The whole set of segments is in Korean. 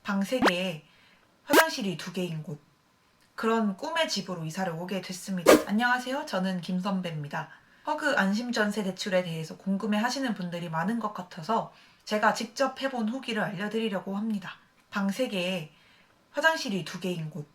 방 3개에 화장실이 2개인 곳, 그런 꿈의 집으로 이사를 오게 됐습니다. 안녕하세요. 저는 김선배입니다. 허그 안심전세 대출에 대해서 궁금해 하시는 분들이 많은 것 같아서 제가 직접 해본 후기를 알려드리려고 합니다. 방 3개에 화장실이 2개인 곳,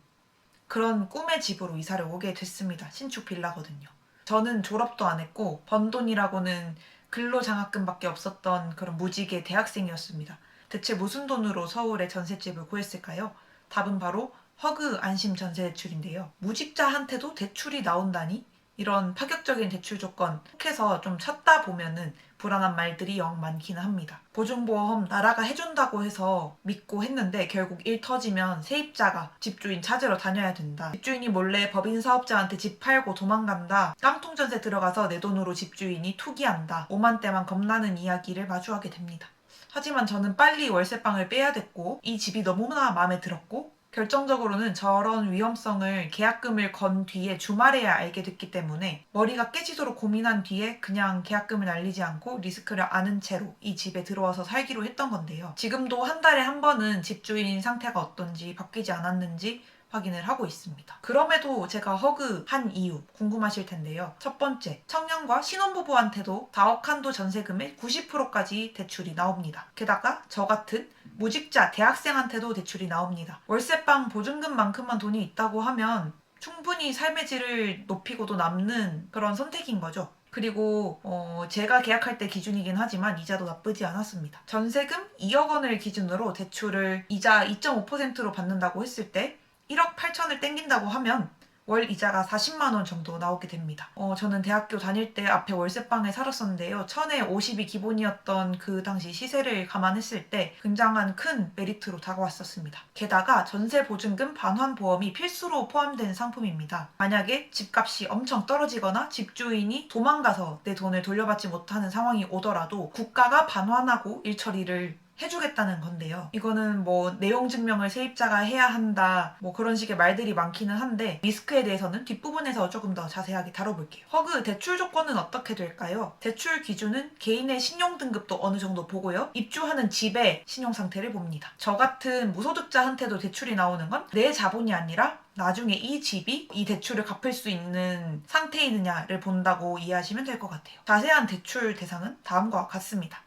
그런 꿈의 집으로 이사를 오게 됐습니다. 신축 빌라거든요. 저는 졸업도 안 했고 번 돈이라고는 근로장학금밖에 없었던 그런 무직의 대학생이었습니다. 대체 무슨 돈으로 서울에 전셋집을 구했을까요? 답은 바로 허그 안심 전세 대출인데요. 무직자한테도 대출이 나온다니? 이런 파격적인 대출 조건 혹해서 좀 찾다 보면은 불안한 말들이 영 많기는 합니다. 보증보험 나라가 해준다고 해서 믿고 했는데 결국 일 터지면 세입자가 집주인 찾으러 다녀야 된다. 집주인이 몰래 법인 사업자한테 집 팔고 도망간다. 깡통 전세 들어가서 내 돈으로 집주인이 투기한다. 오만때만 겁나는 이야기를 마주하게 됩니다. 하지만 저는 빨리 월세방을 빼야 됐고 이 집이 너무나 마음에 들었고 결정적으로는 저런 위험성을 계약금을 건 뒤에 주말에야 알게 됐기 때문에 머리가 깨지도록 고민한 뒤에 그냥 계약금을 날리지 않고 리스크를 아는 채로 이 집에 들어와서 살기로 했던 건데요. 지금도 한 달에 한 번은 집주인 상태가 어떤지 바뀌지 않았는지 확인을 하고 있습니다. 그럼에도 제가 허그한 이유 궁금하실 텐데요. 첫 번째, 청년과 신혼부부한테도 4억 한도 전세금의 90%까지 대출이 나옵니다. 게다가 저 같은 무직자 대학생한테도 대출이 나옵니다. 월세방 보증금만큼만 돈이 있다고 하면 충분히 삶의 질을 높이고도 남는 그런 선택인 거죠. 그리고 제가 계약할 때 기준이긴 하지만 이자도 나쁘지 않았습니다. 전세금 2억 원을 기준으로 대출을 이자 2.5%로 받는다고 했을 때 1억 8천을 땡긴다고 하면 월 이자가 40만 원 정도 나오게 됩니다. 저는 대학교 다닐 때 앞에 월세방에 살았었는데요. 1000에 50이 기본이었던 그 당시 시세를 감안했을 때 굉장한 큰 메리트로 다가왔었습니다. 게다가 전세 보증금 반환 보험이 필수로 포함된 상품입니다. 만약에 집값이 엄청 떨어지거나 집주인이 도망가서 내 돈을 돌려받지 못하는 상황이 오더라도 국가가 반환하고 일처리를 해주겠다는 건데요. 이거는 뭐 내용 증명을 세입자가 해야 한다 뭐 그런 식의 말들이 많기는 한데 리스크에 대해서는 뒷부분에서 조금 더 자세하게 다뤄볼게요. 허그 대출 조건은 어떻게 될까요? 대출 기준은 개인의 신용 등급도 어느 정도 보고요. 입주하는 집의 신용 상태를 봅니다. 저 같은 무소득자한테도 대출이 나오는 건 내 자본이 아니라 나중에 이 집이 이 대출을 갚을 수 있는 상태이느냐를 본다고 이해하시면 될 것 같아요. 자세한 대출 대상은 다음과 같습니다.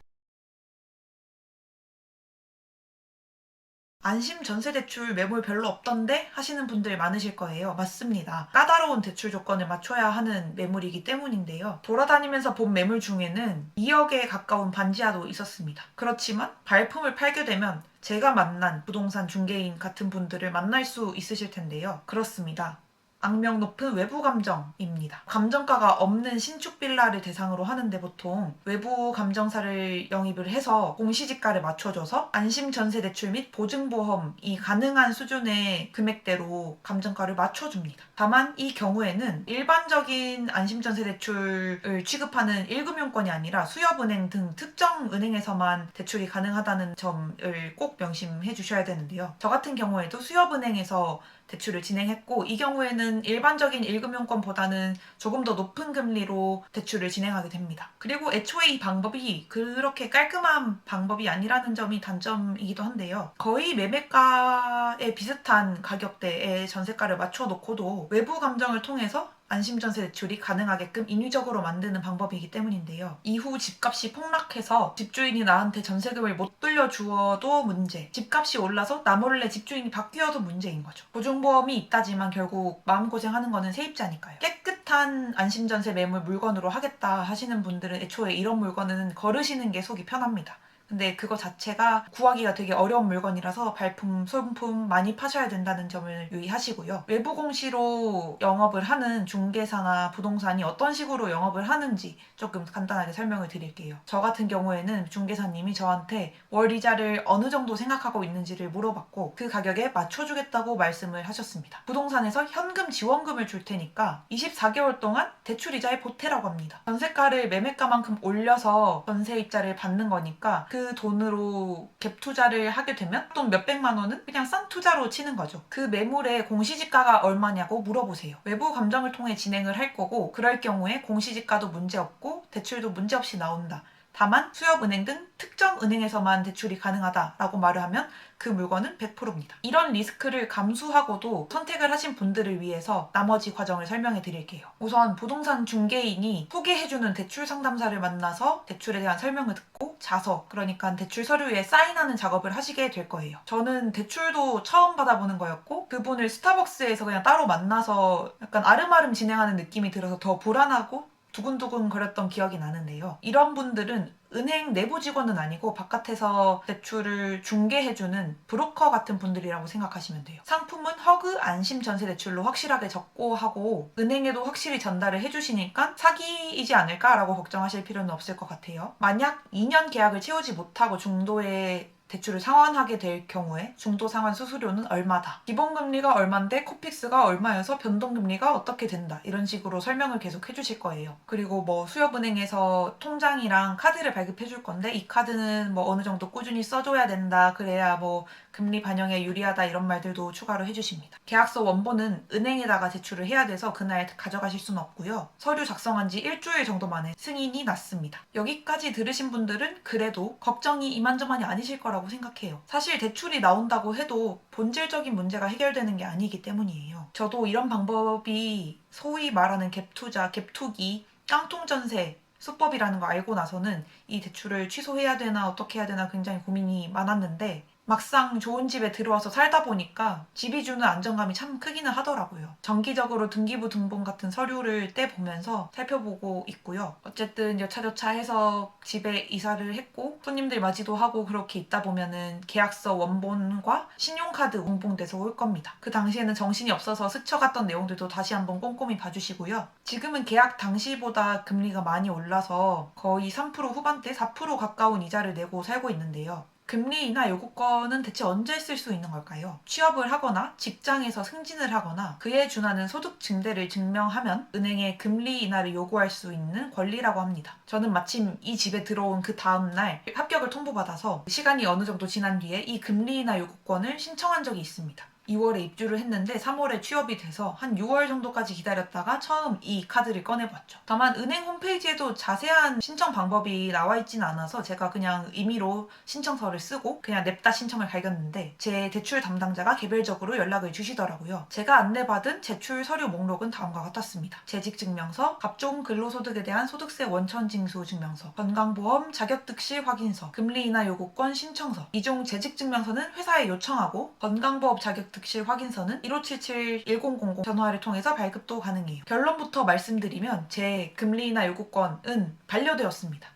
안심 전세대출 매물 별로 없던데 하시는 분들 많으실 거예요. 맞습니다. 까다로운 대출 조건을 맞춰야 하는 매물이기 때문인데요. 돌아다니면서 본 매물 중에는 2억에 가까운 반지하도 있었습니다. 그렇지만 발품을 팔게 되면 제가 만난 부동산 중개인 같은 분들을 만날 수 있으실 텐데요. 그렇습니다. 악명 높은 외부 감정입니다. 감정가가 없는 신축 빌라를 대상으로 하는데 보통 외부 감정사를 영입을 해서 공시지가를 맞춰줘서 안심 전세 대출 및 보증보험이 가능한 수준의 금액대로 감정가를 맞춰줍니다. 다만 이 경우에는 일반적인 안심 전세 대출을 취급하는 1금융권이 아니라 수협은행 등 특정 은행에서만 대출이 가능하다는 점을 꼭 명심해 주셔야 되는데요. 저 같은 경우에도 수협은행에서 대출을 진행했고 이 경우에는 일반적인 1금융권보다는 조금 더 높은 금리로 대출을 진행하게 됩니다. 그리고 애초에 이 방법이 그렇게 깔끔한 방법이 아니라는 점이 단점이기도 한데요. 거의 매매가에 비슷한 가격대의 전세가를 맞춰놓고도 외부 감정을 통해서 안심전세 대출이 가능하게끔 인위적으로 만드는 방법이기 때문인데요. 이후 집값이 폭락해서 집주인이 나한테 전세금을 못 돌려주어도 문제, 집값이 올라서 나 몰래 집주인이 바뀌어도 문제인 거죠. 보증보험이 있다지만 결국 마음고생하는 거는 세입자니까요. 깨끗한 안심전세 매물 물건으로 하겠다 하시는 분들은 애초에 이런 물건은 거르시는 게 속이 편합니다. 근데 그거 자체가 구하기가 되게 어려운 물건이라서 발품, 소품품 많이 파셔야 된다는 점을 유의하시고요. 외부 공시로 영업을 하는 중개사나 부동산이 어떤 식으로 영업을 하는지 조금 간단하게 설명을 드릴게요. 저 같은 경우에는 중개사님이 저한테 월 이자를 어느 정도 생각하고 있는지를 물어봤고 그 가격에 맞춰주겠다고 말씀을 하셨습니다. 부동산에서 현금 지원금을 줄 테니까 24개월 동안 대출 이자에 보태라고 합니다. 전세가를 매매가만큼 올려서 전세입자를 받는 거니까 그 돈으로 갭 투자를 하게 되면 돈 몇백만 원은 그냥 싼 투자로 치는 거죠. 그 매물의 공시지가가 얼마냐고 물어보세요. 외부 감정을 통해 진행을 할 거고 그럴 경우에 공시지가도 문제없고 대출도 문제없이 나온다. 다만 수협은행 등 특정 은행에서만 대출이 가능하다라고 말을 하면 그 물건은 100%입니다. 이런 리스크를 감수하고도 선택을 하신 분들을 위해서 나머지 과정을 설명해 드릴게요. 우선 부동산 중개인이 소개해주는 대출 상담사를 만나서 대출에 대한 설명을 듣고 자서, 그러니까 대출 서류에 사인하는 작업을 하시게 될 거예요. 저는 대출도 처음 받아보는 거였고 그분을 스타벅스에서 그냥 따로 만나서 약간 아름아름 진행하는 느낌이 들어서 더 불안하고 두근두근 거렸던 기억이 나는데요. 이런 분들은 은행 내부 직원은 아니고 바깥에서 대출을 중개해주는 브로커 같은 분들이라고 생각하시면 돼요. 상품은 허그 안심 전세 대출로 확실하게 적고하고 은행에도 확실히 전달을 해주시니까 사기이지 않을까라고 걱정하실 필요는 없을 것 같아요. 만약 2년 계약을 채우지 못하고 중도에 대출을 상환하게 될 경우에 중도 상환 수수료는 얼마다, 기본금리가 얼만데 코픽스가 얼마여서 변동금리가 어떻게 된다, 이런 식으로 설명을 계속 해주실 거예요. 그리고 뭐 수협은행에서 통장이랑 카드를 발급해 줄 건데 이 카드는 뭐 어느 정도 꾸준히 써줘야 된다, 그래야 뭐 금리 반영에 유리하다, 이런 말들도 추가로 해주십니다. 계약서 원본은 은행에다가 제출을 해야 돼서 그날 가져가실 수는 없고요. 서류 작성한 지 일주일 정도 만에 승인이 났습니다. 여기까지 들으신 분들은 그래도 걱정이 이만저만이 아니실 거라고 생각해요. 사실 대출이 나온다고 해도 본질적인 문제가 해결되는 게 아니기 때문이에요. 저도 이런 방법이 소위 말하는 갭투자, 갭투기, 깡통전세 수법이라는 거 알고 나서는 이 대출을 취소해야 되나 어떻게 해야 되나 굉장히 고민이 많았는데 막상 좋은 집에 들어와서 살다 보니까 집이 주는 안정감이 참 크기는 하더라고요. 정기적으로 등기부 등본 같은 서류를 떼보면서 살펴보고 있고요. 어쨌든 여차저차 해서 집에 이사를 했고 손님들 맞이도 하고 그렇게 있다 보면은 계약서 원본과 신용카드 공봉돼서 올 겁니다. 그 당시에는 정신이 없어서 스쳐갔던 내용들도 다시 한번 꼼꼼히 봐주시고요. 지금은 계약 당시보다 금리가 많이 올라서 거의 3% 후반대, 4% 가까운 이자를 내고 살고 있는데요. 금리나 요구권은 대체 언제 쓸 수 있는 걸까요? 취업을 하거나 직장에서 승진을 하거나 그에 준하는 소득 증대를 증명하면 은행에 금리 인하를 요구할 수 있는 권리라고 합니다. 저는 마침 이 집에 들어온 그 다음날 합격을 통보받아서 시간이 어느 정도 지난 뒤에 이 금리 인하 요구권을 신청한 적이 있습니다. 2월에 입주를 했는데 3월에 취업이 돼서 한 6월 정도까지 기다렸다가 처음 이 카드를 꺼내봤죠. 다만 은행 홈페이지에도 자세한 신청 방법이 나와 있진 않아서 제가 그냥 임의로 신청서를 쓰고 그냥 냅다 신청을 갈겼는데 제 대출 담당자가 개별적으로 연락을 주시더라고요. 제가 안내받은 제출 서류 목록은 다음과 같았습니다. 재직증명서, 갑종 근로소득에 대한 소득세 원천징수 증명서, 건강보험 자격득실 확인서, 금리 인하 요구권 신청서. 이중 재직증명서는 회사에 요청하고 건강보험 자격득실 확인서는 1577-1000 전화를 통해서 발급도 가능해요. 결론부터 말씀드리면 제 금리 인하 요구권은 반려되었습니다.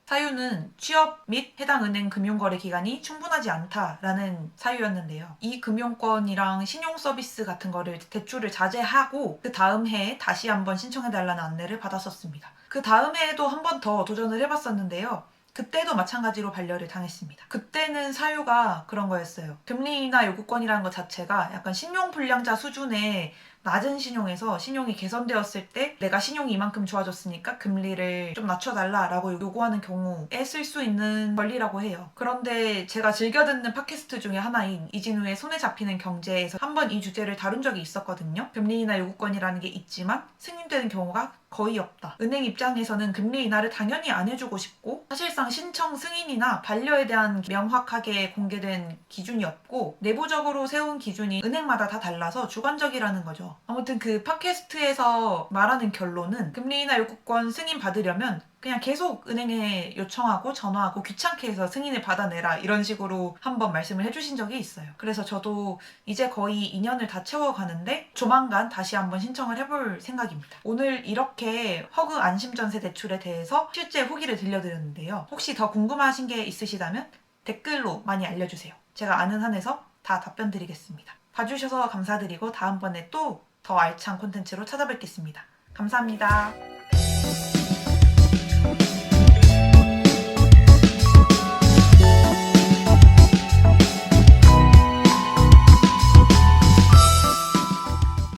사유는 취업 및 해당 은행 금융거래 기간이 충분하지 않다라는 사유였는데요. 이 금융권이랑 신용 서비스 같은 거를 대출을 자제하고 그 다음 해에 다시 한번 신청해달라는 안내를 받았었습니다. 그 다음 해에도 한 번 더 도전을 해봤었는데요. 그때도 마찬가지로 반려를 당했습니다. 그때는 사유가 그런 거였어요. 금리 인하 요구권이라는 것 자체가 약간 신용불량자 수준의 낮은 신용에서 신용이 개선되었을 때 내가 신용이 이만큼 좋아졌으니까 금리를 좀 낮춰달라라고 요구하는 경우에 쓸 수 있는 권리라고 해요. 그런데 제가 즐겨 듣는 팟캐스트 중에 하나인 이진우의 손에 잡히는 경제에서 한번 이 주제를 다룬 적이 있었거든요. 금리 인하 요구권이라는 게 있지만 승인되는 경우가 거의 없다. 은행 입장에서는 금리 인하를 당연히 안 해주고 싶고 사실상 신청 승인이나 반려에 대한 명확하게 공개된 기준이 없고 내부적으로 세운 기준이 은행마다 다 달라서 주관적이라는 거죠. 아무튼 그 팟캐스트에서 말하는 결론은 금리 인하 요구권 승인 받으려면 그냥 계속 은행에 요청하고 전화하고 귀찮게 해서 승인을 받아내라, 이런 식으로 한번 말씀을 해주신 적이 있어요. 그래서 저도 이제 거의 2년을 다 채워가는데 조만간 다시 한번 신청을 해볼 생각입니다. 오늘 이렇게 허그 안심전세 대출에 대해서 실제 후기를 들려드렸는데요. 혹시 더 궁금하신 게 있으시다면 댓글로 많이 알려주세요. 제가 아는 한에서 다 답변 드리겠습니다. 봐주셔서 감사드리고 다음번에 또 더 알찬 콘텐츠로 찾아뵙겠습니다. 감사합니다.